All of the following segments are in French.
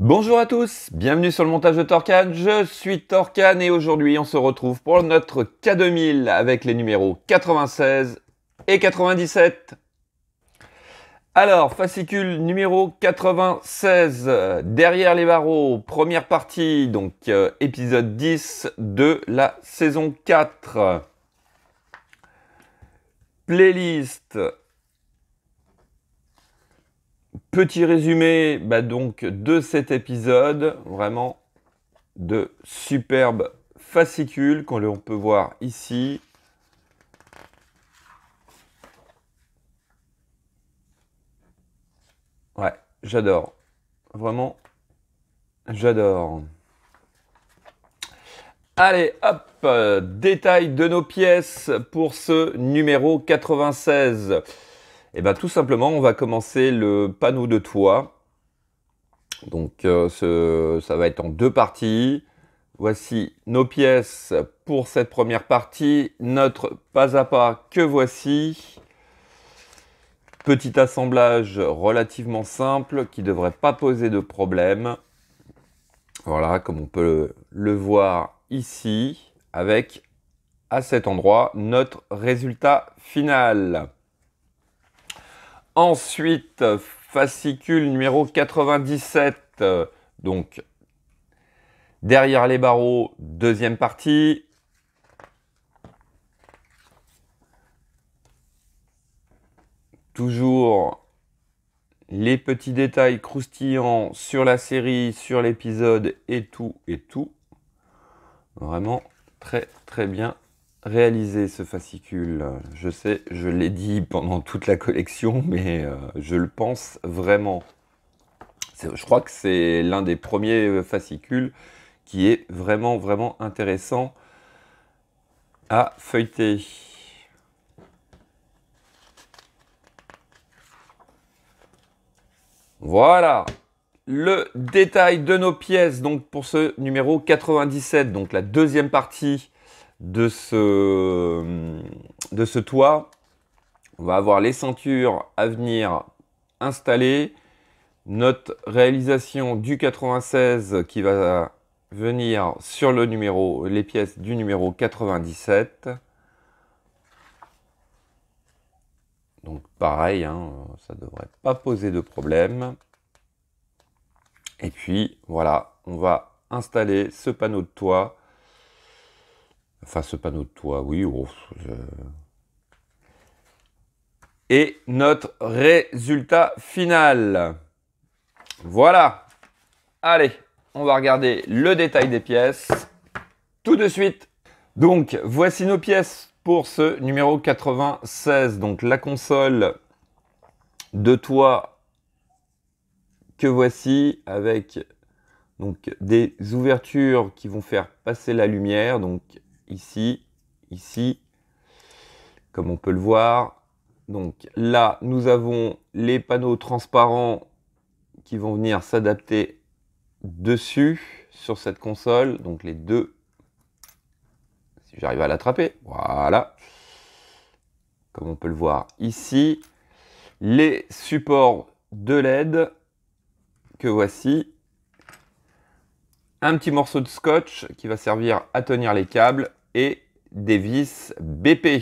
Bonjour à tous, bienvenue sur le montage de Torcan, je suis Torcan et aujourd'hui on se retrouve pour notre K2000 avec les numéros 96 et 97. Alors, fascicule numéro 96, derrière les barreaux, première partie, donc épisode 10 de la saison 4. Playlist. Petit résumé donc de cet épisode, vraiment de superbes fascicules que l'on peut voir ici. Ouais, j'adore. Vraiment, j'adore. Allez, hop, détail de nos pièces pour ce numéro 96. Et bien tout simplement, on va commencer le panneau de toit. Donc ça va être en deux parties. Voici nos pièces pour cette première partie. Notre pas à pas que voici. Petit assemblage relativement simple qui ne devrait pas poser de problème. Voilà, comme on peut le voir ici, avec à cet endroit notre résultat final. Ensuite, fascicule numéro 97, donc derrière les barreaux, deuxième partie. Toujours les petits détails croustillants sur la série, sur l'épisode et tout et tout. Vraiment très très bien réalisé ce fascicule. Je sais, je l'ai dit pendant toute la collection, mais je le pense vraiment. Je crois que c'est l'un des premiers fascicules qui est vraiment vraiment intéressant à feuilleter. Voilà le détail de nos pièces donc pour ce numéro 97, donc la deuxième partie de ce toit. On va avoir les ceintures à venir installées, notre réalisation du 96 qui va venir sur le numéro, les pièces du numéro 97. Donc pareil, ça ne devrait pas poser de problème. Et puis voilà, on va installer ce panneau de toit. Enfin ce panneau de toit, oui. Et notre résultat final. Voilà. Allez, on va regarder le détail des pièces tout de suite. Donc voici nos pièces pour ce numéro 96, donc la console de toit que voici avec donc des ouvertures qui vont faire passer la lumière, donc ici, ici, comme on peut le voir. Donc là, nous avons les panneaux transparents qui vont venir s'adapter dessus sur cette console, donc les deux. Si j'arrive à l'attraper, voilà. Comme on peut le voir ici, les supports de LED que voici. Un petit morceau de scotch qui va servir à tenir les câbles et des vis BP.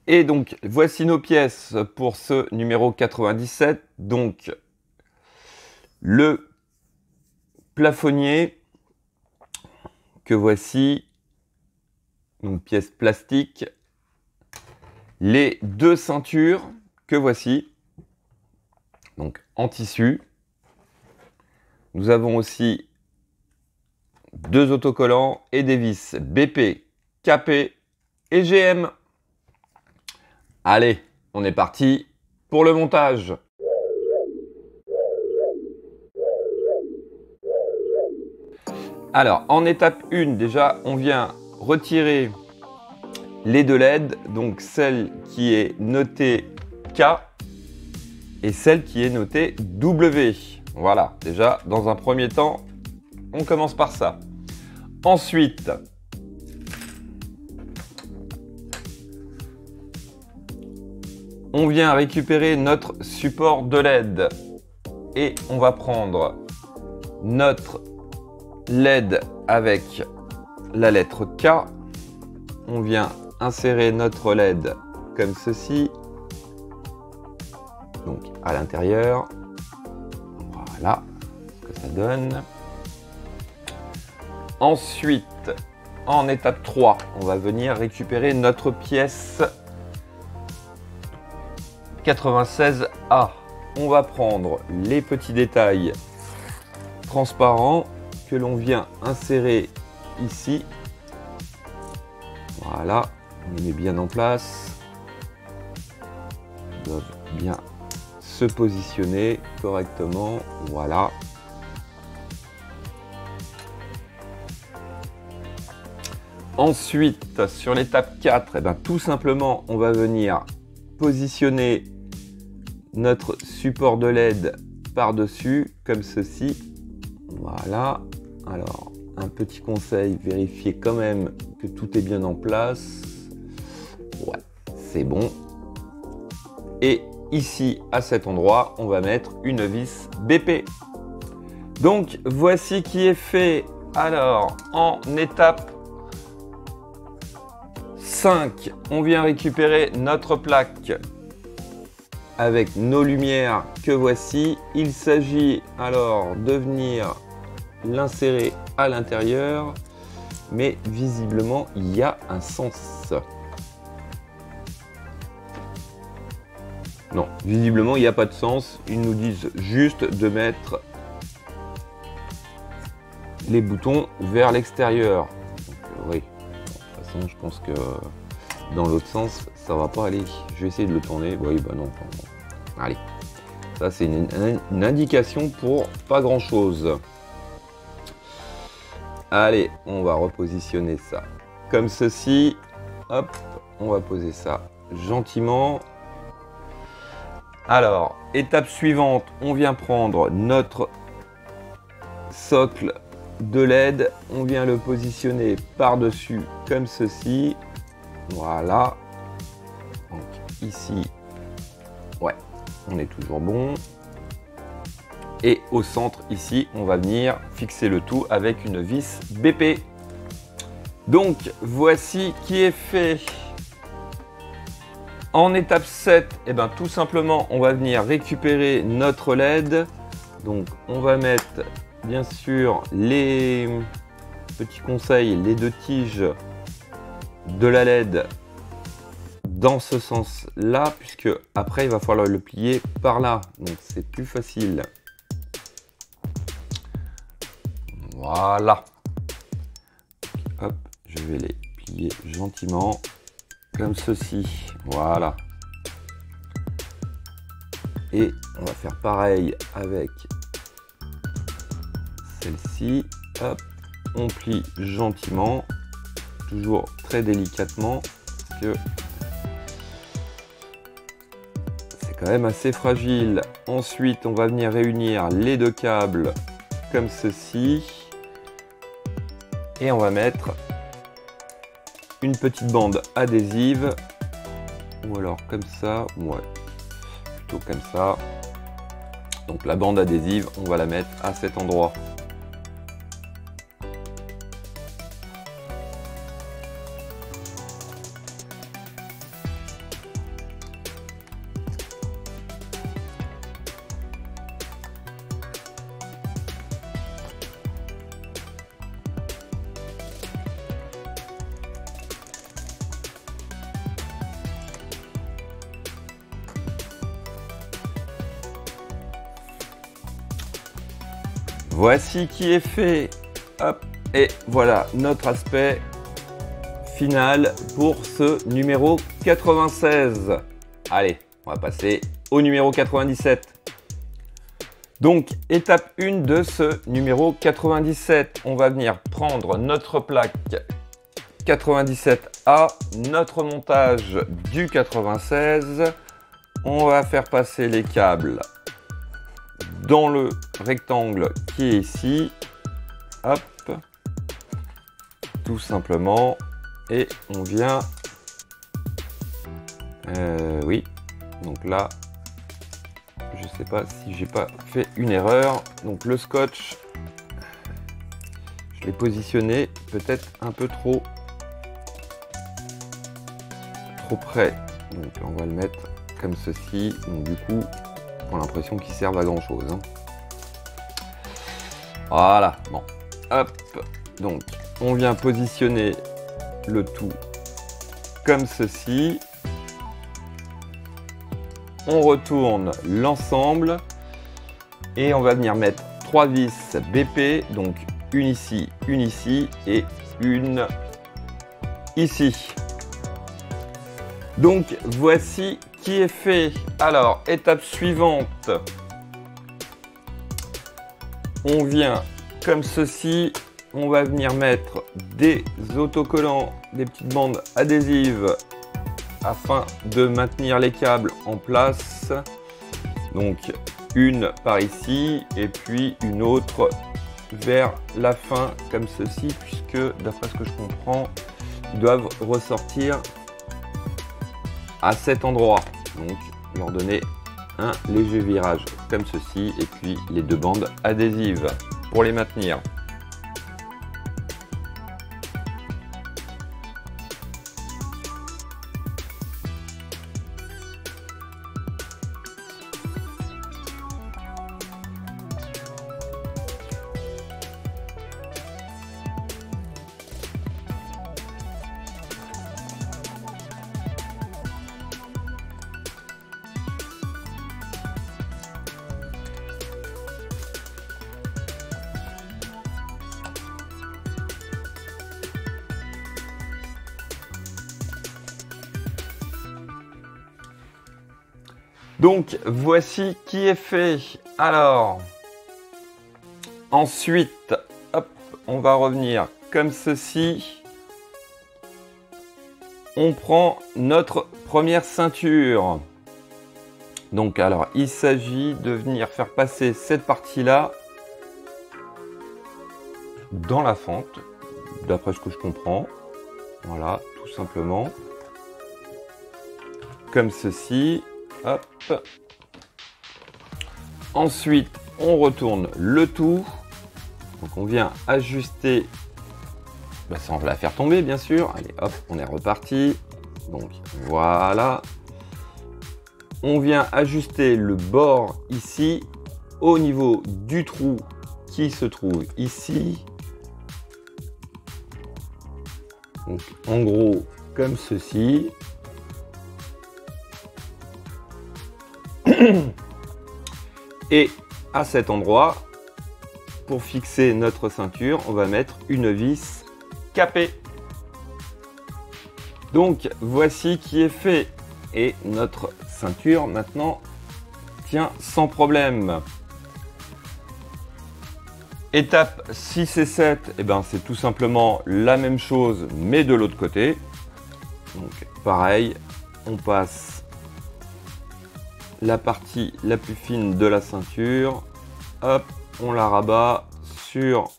Et donc, voici nos pièces pour ce numéro 97. Donc, le plafonnier que voici, donc pièce plastique. Les deux ceintures que voici, donc en tissu. Nous avons aussi deux autocollants et des vis BP, KP et GM. Allez, on est parti pour le montage. Alors, en étape 1, déjà, on vient retirer les deux LED, donc celle qui est notée K et celle qui est notée W. Voilà, déjà, dans un premier temps, on commence par ça. Ensuite, on vient récupérer notre support de LED et on va prendre notre LED avec la lettre K. On vient insérer notre LED comme ceci. Donc à l'intérieur. Voilà ce que ça donne. Ensuite, en étape 3, on va venir récupérer notre pièce 96A. On va prendre les petits détails transparents que l'on vient insérer ici. Voilà, on les met bien en place. Ils doivent bien se positionner correctement. Voilà. Ensuite, sur l'étape 4, eh bien, tout simplement, on va venir positionner notre support de LED par-dessus, comme ceci. Voilà. Alors, un petit conseil, vérifiez quand même que tout est bien en place. Ouais, c'est bon. Et ici, à cet endroit, on va mettre une vis BP. Donc, voici qui est fait. Alors, en étape 5, on vient récupérer notre plaque avec nos lumières que voici. Il s'agit alors de venir l'insérer à l'intérieur, mais visiblement il y a un sens. Non, visiblement il n'y a pas de sens. Ils nous disent juste de mettre les boutons vers l'extérieur. Oui. Je pense que dans l'autre sens, ça va pas aller. Je vais essayer de le tourner. Oui, bah non. Allez. Ça, c'est une indication pour pas grand chose. Allez, on va repositionner ça comme ceci. Hop, on va poser ça gentiment. Alors, étape suivante, on vient prendre notre socle de LED, on vient le positionner par-dessus comme ceci. Voilà. Donc ici, ouais, on est toujours bon. Et au centre ici, on va venir fixer le tout avec une vis BP. Donc voici qui est fait. En étape 7, et bien tout simplement, on va venir récupérer notre LED. Donc on va mettre bien sûr les petits conseils, les deux tiges de la LED dans ce sens là, puisque après il va falloir le plier par là, donc c'est plus facile. Voilà. Hop, je vais les plier gentiment comme ceci. Voilà. Et on va faire pareil avec celle-ci. Hop, on plie gentiment, toujours très délicatement, parce que c'est quand même assez fragile. Ensuite, on va venir réunir les deux câbles comme ceci. Et on va mettre une petite bande adhésive, ou alors comme ça, ouais, plutôt comme ça. Donc la bande adhésive, on va la mettre à cet endroit. Voici qui est fait. Hop, et voilà notre aspect final pour ce numéro 96. Allez, on va passer au numéro 97. Donc, étape 1 de ce numéro 97. On va venir prendre notre plaque 97A, notre montage du 96. On va faire passer les câbles dans le rectangle qui est ici. Hop, tout simplement. Et on vient... oui, donc là, je sais pas si j'ai pas fait une erreur. Donc le scotch est positionné peut-être un peu trop près. Donc on va le mettre comme ceci. Donc du coup, on a l'impression qu'il serve à grand chose. Hein. Voilà, bon, hop, donc on vient positionner le tout comme ceci. On retourne l'ensemble et on va venir mettre 3 vis BP, donc une ici et une ici. Donc voici qui est fait. Alors, étape suivante. On vient comme ceci. On va venir mettre des autocollants, des petites bandes adhésives afin de maintenir les câbles en place. Donc une par ici et puis une autre vers la fin comme ceci, puisque d'après ce que je comprends, ils doivent ressortir à cet endroit. Donc leur donner un léger virage comme ceci et puis les 2 bandes adhésives pour les maintenir. Donc voici qui est fait. Alors ensuite, hop, on va revenir comme ceci. On prend notre première ceinture. Donc alors il s'agit de venir faire passer cette partie-là dans la fente, d'après ce que je comprends. Voilà, tout simplement. Comme ceci. Hop. Ensuite, on retourne le tout. Donc on vient ajuster. Bah, ça, on va la faire tomber, bien sûr. Allez, hop, on est reparti. Donc voilà. On vient ajuster le bord ici au niveau du trou qui se trouve ici. Donc en gros, comme ceci. Et à cet endroit, pour fixer notre ceinture, on va mettre une vis capée. Donc voici qui est fait. Et notre ceinture maintenant tient sans problème. Étape 6 et 7, eh ben, c'est tout simplement la même chose mais de l'autre côté. Donc pareil, on passe la partie la plus fine de la ceinture, hop, on la rabat sur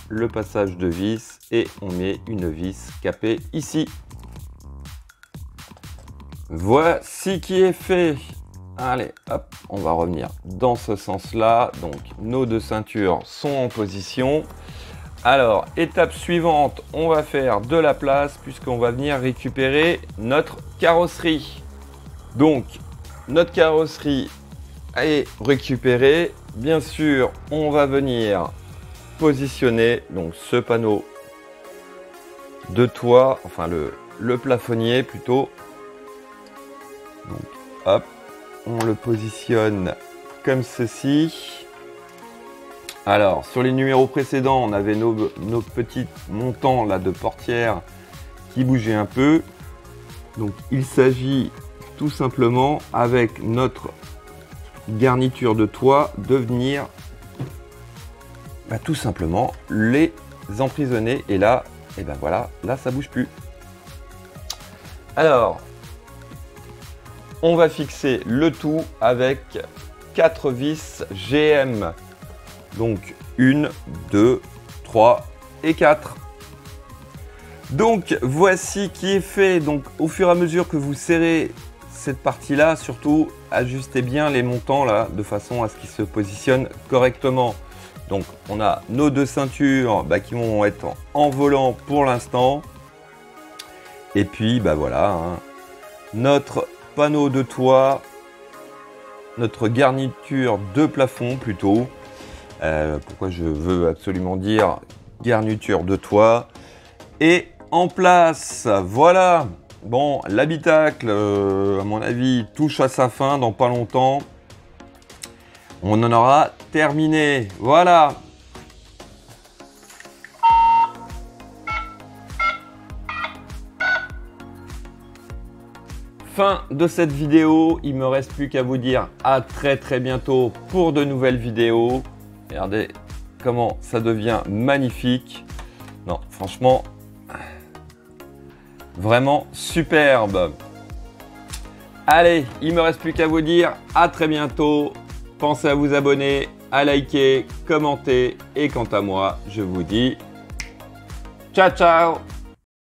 le passage de vis et on met une vis capée ici. Voici qui est fait. Allez, hop, on va revenir dans ce sens-là. Donc, nos 2 ceintures sont en position. Alors, étape suivante, on va faire de la place puisqu'on va venir récupérer notre carrosserie. Donc, notre carrosserie est récupérée. Bien sûr, on va venir positionner donc ce panneau de toit, enfin le plafonnier plutôt. Donc, hop, on le positionne comme ceci. Alors, sur les numéros précédents, on avait nos petits montants là de portière qui bougeaient un peu. Donc, il s'agit tout simplement avec notre garniture de toit de venir tout simplement les emprisonner. Et là, et ben voilà, là ça bouge plus. Alors, on va fixer le tout avec 4 vis GM. Donc 1, 2, 3 et 4. Donc voici qui est fait. Donc au fur et à mesure que vous serrez cette partie-là, surtout ajustez bien les montants là de façon à ce qu'ils se positionnent correctement. Donc on a nos deux ceintures qui vont être en volant pour l'instant. Et puis voilà, hein, notre panneau de toit, notre garniture de plafond plutôt. Pourquoi je veux absolument dire garniture de toit. Et en place, voilà. Bon, l'habitacle, à mon avis, touche à sa fin dans pas longtemps. On en aura terminé. Voilà. Fin de cette vidéo. Il me reste plus qu'à vous dire à très bientôt pour de nouvelles vidéos. Regardez comment ça devient magnifique. Non, franchement, vraiment superbe. Allez, il me reste plus qu'à vous dire à très bientôt. Pensez à vous abonner, à liker, commenter. Et quant à moi, je vous dis ciao ciao.